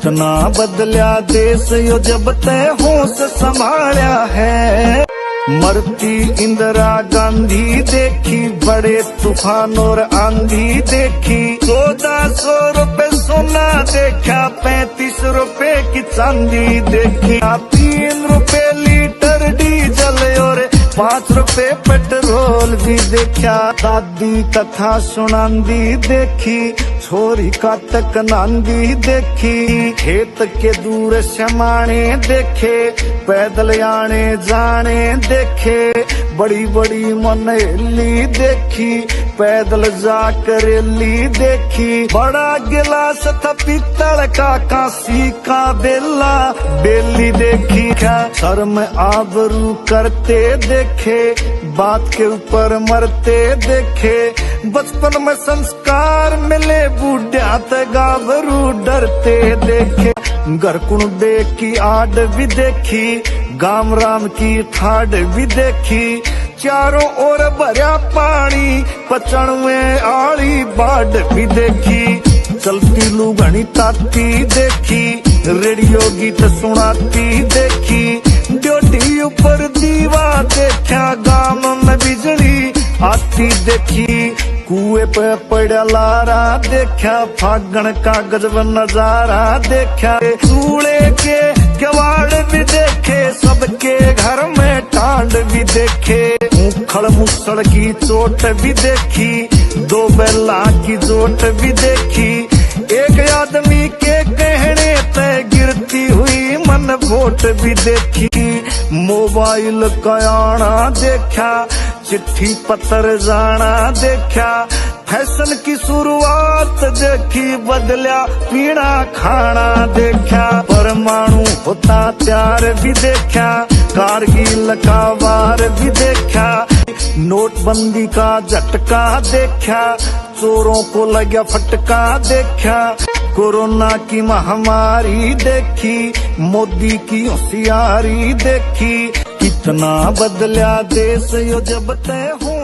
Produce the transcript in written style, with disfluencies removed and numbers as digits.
कितना बदलिया देश यो जब तय होश संभालिया है। मरती इंदिरा गांधी देखी, बड़े तूफान और आंधी देखी। 1400 रुपए सोना देखा, 35 रुपए की चांदी देखी। 3 रुपए लीटर डीजल और 5 रुपए पेट्रोल भी देखा। दादी कथा सुनांदी देखी, छोरी काटक नांदी देखी। खेत के दूर शमाने देखे, पैदल आने जाने देखे। बड़ी बड़ी मनेली देखी, पैदल जा करेली देखी। बड़ा गिलास था पीतल का, कांसी का बेला बेली देखी। सर में आबरू करते देखे, बात के ऊपर मरते देखे। बचपन में संस्कार मिले, बूढ़ा तक गाभरू डरते देखे। घर कुंडे की आड़ भी देखी, गाम राम की ठाड भी देखी। चारों ओर भरा पानी, पचड़वे आड़ी बाढ़ भी देखी। चलती लुगणी ताती देखी, रेडियो गीत सुनाती देखी। ड्योटी ऊपर दीवा देखा, गांव में बिजली आती देखी। कुएं पे पड़ा लारा देखा, फागण का गजब नजारा देखा। चूड़े के कवाड़ भी देखे, सबके घर में टांड भी देखे। उखड़ मुसड़ की चोट भी देखी, 2 बैला की जोट भी देखी। एक आदमी के कहने पे गिरती हुई मन वोट भी देखी। मोबाइल का आना देखा, चिट्ठी पत्र जाना देखा। फैशन की शुरुआत देखी, बदला पीना खाना देखा। परमाणु होता प्यार भी देखा, कारगिल का वार भी देखा। नोटबंदी का झटका देखा, चोरों को लगा फटका देखा। कोरोना की महामारी देखी, मोदी की होशियारी देखी। कितना बदलिया देश यो जब तय हो